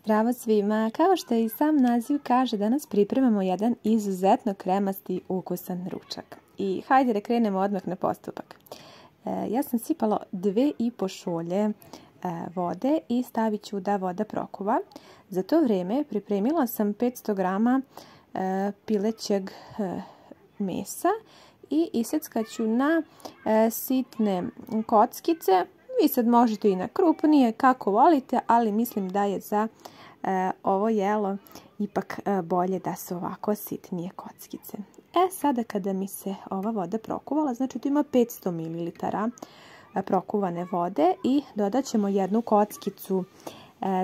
Zdravo svima! Kao što i sam naziv kaže, danas pripremamo jedan izuzetno kremasti ukusan ručak. I hajde da krenemo odmah na postupak. Ja sam sipala 2,5 šolje vode i stavit ću da voda prokuva. Za to vrijeme pripremila sam 500 grama pilećeg mesa i iseckat ću na sitne kockice. Vi sad možete i na krupnije, kako volite, ali mislim da je za ovo jelo ipak bolje da su ovako sitnije kockice. Sada kada mi se ova voda prokuvala, znači tu ima 500 ml prokuvane vode i dodat ćemo jednu kockicu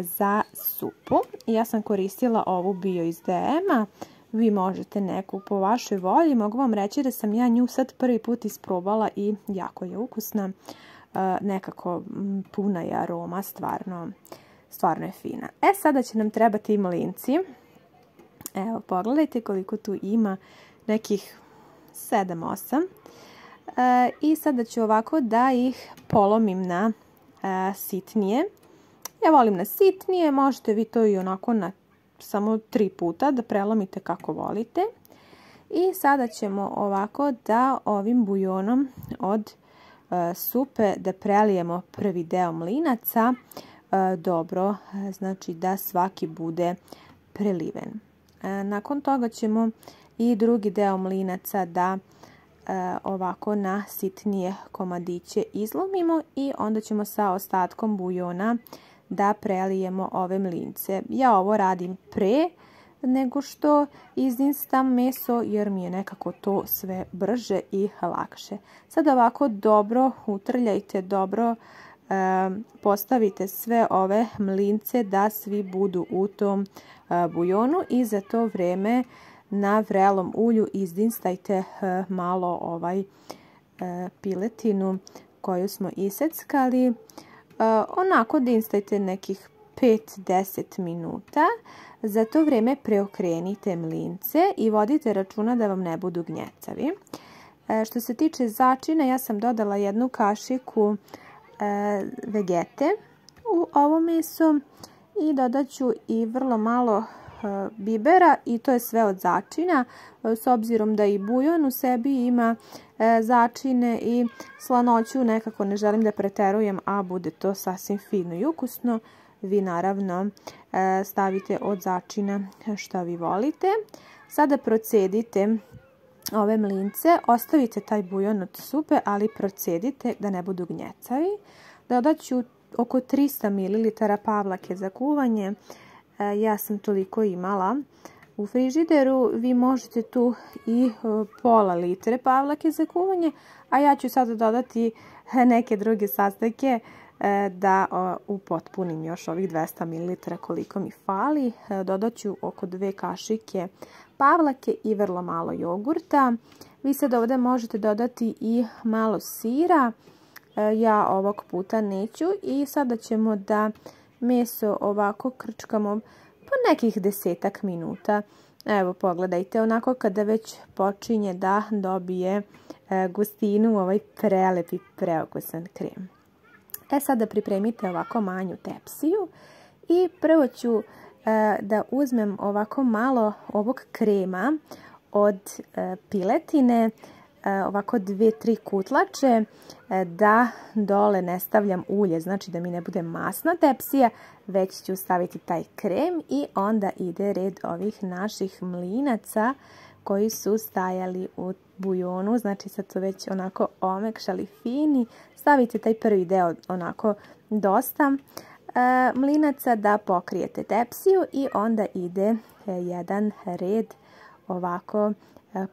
za supu. Ja sam koristila ovu bio iz DM-a, vi možete neku po vašoj volji. Mogu vam reći da sam ja nju sad prvi put isprobala i jako je ukusna. Nekako puna je aroma, stvarno je fina. Sada će nam trebati i mlinci. Evo, pogledajte koliko tu ima, nekih 7-8. I sada ću ovako da ih polomim na sitnije. Ja volim na sitnije, možete vi to i onako na samo 3 puta da prelomite kako volite. I sada ćemo ovako da ovim bujonom od supe da prelijemo prvi deo mlinaca dobro, znači da svaki bude preliven. Nakon toga ćemo i drugi deo mlinaca da ovako na sitnije komadiće izlomimo i onda ćemo sa ostatkom bujona da prelijemo ove mlince. Ja ovo radim pre nego što izinstam meso jer mi je nekako to sve brže i lakše. Sad ovako dobro utrljajte, dobro postavite sve ove mlince da svi budu u tom bujonu i za to vrijeme na vrelom ulju izdinstajte malo piletinu koju smo iseckali. Onako dinstajte nekih 5-10 minuta. Za to vrijeme preokrenite mlince i vodite računa da vam ne budu gnjecavi. Što se tiče začina, ja sam dodala jednu kašiku vegete u ovo meso i dodat ću i vrlo malo bibera i to je sve od začina. S obzirom da i bujon u sebi ima začine i slanoću, nekako ne želim da preterujem, a bude to sasvim fino i ukusno. Vi naravno stavite od začina što vi volite. Sada procedite ove mlince, ostavite taj bujon od supe, ali procedite da ne budu gnjecavi. Dodat ću oko 300 ml pavlake za kuvanje. Ja sam toliko imala u frižideru. Vi možete tu i pola litre pavlake za kuvanje, a ja ću sada dodati neke druge sastojke da upotpunim još ovih 200 ml koliko mi fali. Dodat ću oko 2 kašike pavlake i vrlo malo jogurta. Vi sad ovdje možete dodati i malo sira. Ja ovog puta neću i sada ćemo da meso ovako krčkamo po nekih 10 minuta. Evo pogledajte, onako kada već počinje da dobije gustinu ovaj prelepi preukusan krem. Sada pripremite ovako manju tepsiju i prvo ću da uzmem ovako malo ovog krema od piletine, ovako 2-3 kutlače, da dole ne stavljam ulje, znači da mi ne bude masna tepsija, već ću staviti taj krem i onda ide red ovih naših mlinaca koji su stajali u bujonu, znači sad su već onako omekšali fini. Stavite taj prvi deo onako dosta mlinaca da pokrijete tepsiju i onda ide jedan red ovako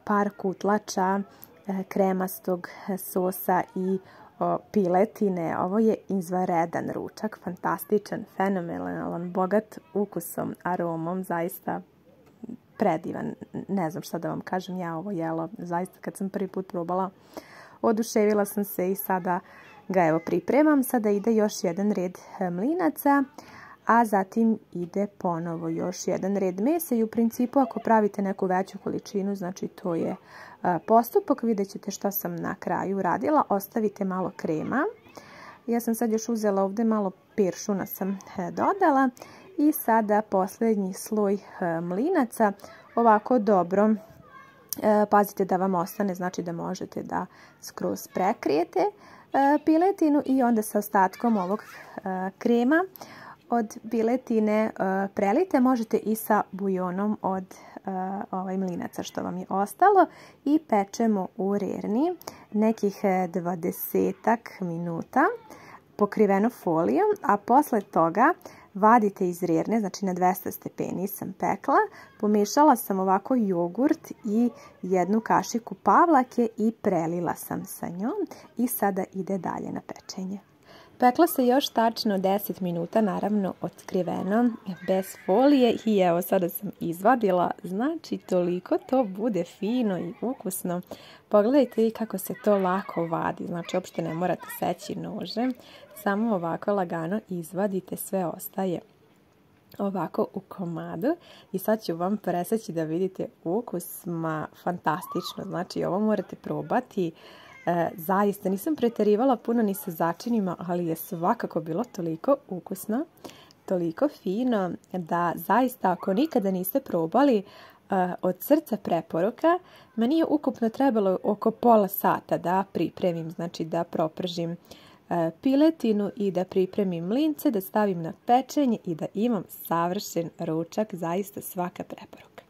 par kutlača kremastog sosa i piletine. Ovo je izvanredan ručak, fantastičan, fenomenalan, bogat ukusom, aromom, zaista predivan. Ne znam šta da vam kažem, ja ovo jelo zaista kad sam prvi put probala oduševila sam se i sada ga evo pripremam. Sada ide još jedan red mlinaca, a zatim ide ponovo još jedan red mesa i u principu ako pravite neku veću količinu, znači to je postupak. Vidjet ćete što sam na kraju radila. Ostavite malo krema. Ja sam sad još uzela ovdje malo piršuna sam dodala I sada posljednji sloj mlinaca. Ovako dobro pazite da vam ostane, znači da možete da skroz prekrijete piletinu i onda sa ostatkom ovog krema od piletine prelite. Možete i sa buljonom od mlinaca što vam je ostalo i pečemo u rerni nekih 20-ak minuta pokriveno folijom, a posle toga vadite iz rerne, znači na 200 stepeni sam pekla. Pomešala sam ovako jogurt i 1 kašiku pavlake i prelila sam sa njom i sada ide dalje na pečenje. Pekla se još tačno 10 minuta, naravno otkriveno, bez folije i evo sada sam izvadila, znači toliko to bude fino i ukusno. Pogledajte i kako se to lako vadi, znači uopšte ne morate seći nožem, samo ovako lagano izvadite, sve ostaje ovako u komadu i sad ću vam preseći da vidite ukus, fantastično, znači ovo morate probati. Zaista nisam preterivala puno ni sa začinima, ali je svakako bilo toliko ukusno, toliko fino da zaista ako nikada niste probali, od srca preporuka. Meni je ukupno trebalo oko pola sata da pripremim, znači da propržim piletinu i da pripremim mlince, da stavim na pečenje i da imam savršen ručak, zaista svaka preporuka.